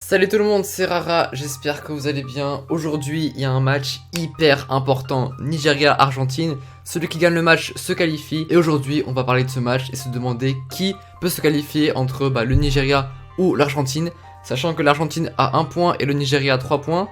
Salut tout le monde, c'est Rara, j'espère que vous allez bien. Aujourd'hui, il y a un match hyper important, Nigeria-Argentine. Celui qui gagne le match se qualifie. Et aujourd'hui, on va parler de ce match et se demander qui peut se qualifier entre le Nigeria ou l'Argentine. Sachant que l'Argentine a 1 point et le Nigeria a 3 points.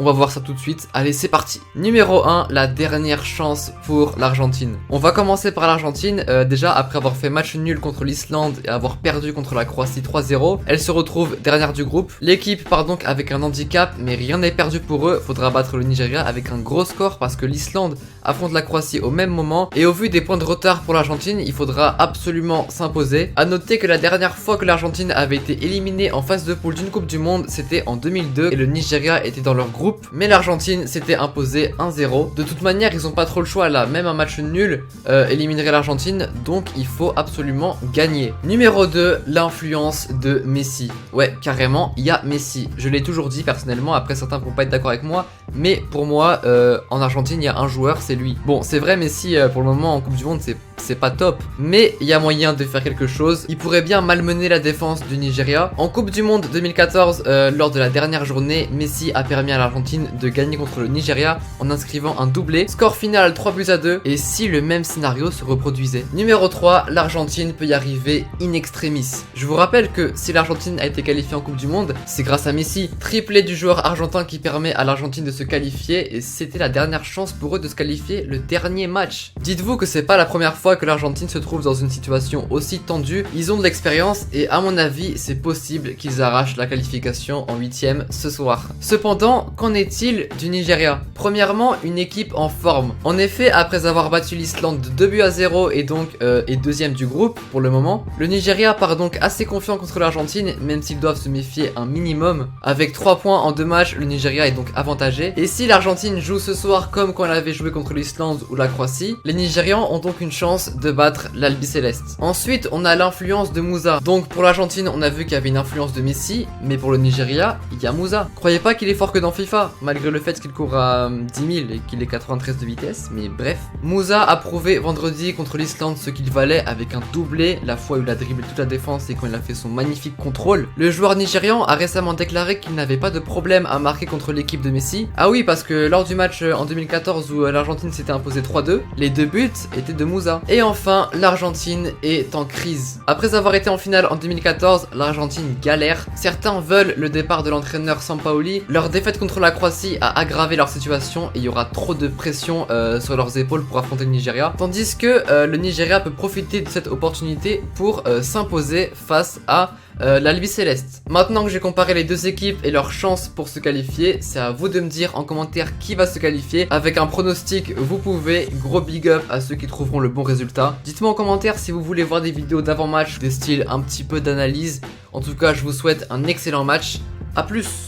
On va voir ça tout de suite. Allez, c'est parti. Numéro 1, la dernière chance pour l'Argentine. On va commencer par l'Argentine. Déjà, après avoir fait match nul contre l'Islande et avoir perdu contre la Croatie 3-0, elle se retrouve dernière du groupe. L'équipe part donc avec un handicap, mais rien n'est perdu pour eux. Faudra battre le Nigeria avec un gros score parce que l'Islande affronte la Croatie au même moment. Et au vu des points de retard pour l'Argentine, il faudra absolument s'imposer. A noter que la dernière fois que l'Argentine avait été éliminée en phase de poule d'une Coupe du Monde, c'était en 2002 et le Nigeria était dans leur groupe. Mais l'Argentine s'était imposée 1-0. De toute manière, ils ont pas trop le choix là. Même un match nul éliminerait l'Argentine. Donc il faut absolument gagner. Numéro 2, l'influence de Messi. Ouais, carrément, il y a Messi. Je l'ai toujours dit personnellement. Après, certains vont pas être d'accord avec moi. Mais pour moi, en Argentine, il y a un joueur, c'est lui. Bon, c'est vrai, Messi, pour le moment, en Coupe du Monde, c'est pas top. Mais il y a moyen de faire quelque chose. Il pourrait bien malmener la défense du Nigeria. En Coupe du Monde 2014, lors de la dernière journée, Messi a permis à l'Argentine de gagner contre le Nigeria en inscrivant un doublé. Score final 3-2. Et si le même scénario se reproduisait. Numéro 3, l'Argentine peut y arriver in extremis. Je vous rappelle que si l'Argentine a été qualifiée en Coupe du Monde, c'est grâce à Messi. Triplé du joueur argentin qui permet à l'Argentine de se qualifier. Et c'était la dernière chance pour eux de se qualifier le dernier match. Dites-vous que c'est pas la première fois que l'Argentine se trouve dans une situation aussi tendue. Ils ont de l'expérience et à mon avis, c'est possible qu'ils arrachent la qualification en 8ème ce soir. Cependant, qu'en est-il du Nigeria? Premièrement, une équipe en forme. En effet, après avoir battu l'Islande de 2-0 et donc est deuxième du groupe pour le moment, le Nigeria part donc assez confiant contre l'Argentine, même s'ils doivent se méfier un minimum. Avec 3 points en 2 matchs, le Nigeria est donc avantagé. Et si l'Argentine joue ce soir comme quand elle avait joué contre l'Islande ou la Croatie, les Nigérians ont donc une chance de battre l'Albiceleste. Ensuite, on a l'influence de Moussa. Donc pour l'Argentine, on a vu qu'il y avait une influence de Messi, mais pour le Nigeria, il y a Moussa. Croyez pas qu'il est fort que dans FIFA, malgré le fait qu'il court à 10 000 et qu'il ait 93 de vitesse, mais bref. Moussa a prouvé vendredi contre l'Islande ce qu'il valait avec un doublé, la fois où il a dribblé toute la défense et quand il a fait son magnifique contrôle. Le joueur nigérian a récemment déclaré qu'il n'avait pas de problème à marquer contre l'équipe de Messi. Ah oui, parce que lors du match en 2014 où l'Argentine s'était imposée 3-2, les 2 buts étaient de Moussa. Et enfin, l'Argentine est en crise. Après avoir été en finale en 2014, l'Argentine galère. Certains veulent le départ de l'entraîneur Sampaoli. Leur défaite contre la Croatie a aggravé leur situation et il y aura trop de pression sur leurs épaules pour affronter le Nigeria. Tandis que le Nigeria peut profiter de cette opportunité pour s'imposer face à l'Albiceleste. Maintenant que j'ai comparé les deux équipes et leurs chances pour se qualifier, c'est à vous de me dire en commentaire qui va se qualifier. Avec un pronostic, vous pouvez. Gros big up à ceux qui trouveront le bon résultat. Dites-moi en commentaire si vous voulez voir des vidéos d'avant-match, des styles un petit peu d'analyse. En tout cas, je vous souhaite un excellent match. A plus!